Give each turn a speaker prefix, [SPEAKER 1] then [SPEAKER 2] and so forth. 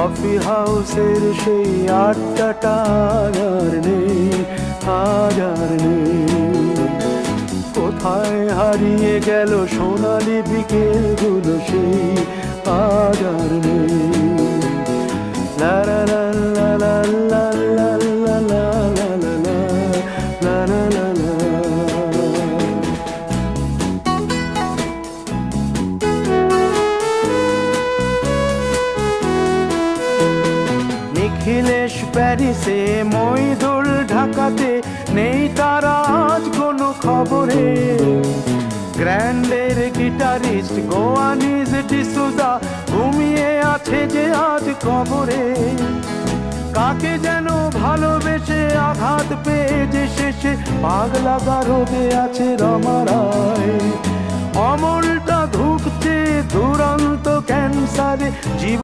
[SPEAKER 1] Coffee হাউসের সেই আড্ডাটা আর নেই, আজ আর নেই। কোথায় হারিয়ে গেল সোনালি বিকেলগুলো সেই আজ আর নেই। লা লা লা লা লা লা লা লা লা লা লা লা লা লা। নিখিলেশ প্যারিসে, মইদুল ঢাকাতে, নেই তারা আজ কোনো খবরে। গ্র্যান্ডের গিটারিস্ট গোয়ানিজ ডিসুজা ঘুমিয়ে আছে যে আজ কবরে। কাকে যেন ভালোবেসে আঘাত পেয়ে যে শেষে পাগলা গারদে আছে রমা রায়। অমলটা ধুঁকছে দুরন্ত ক্যান্সারে জীবন।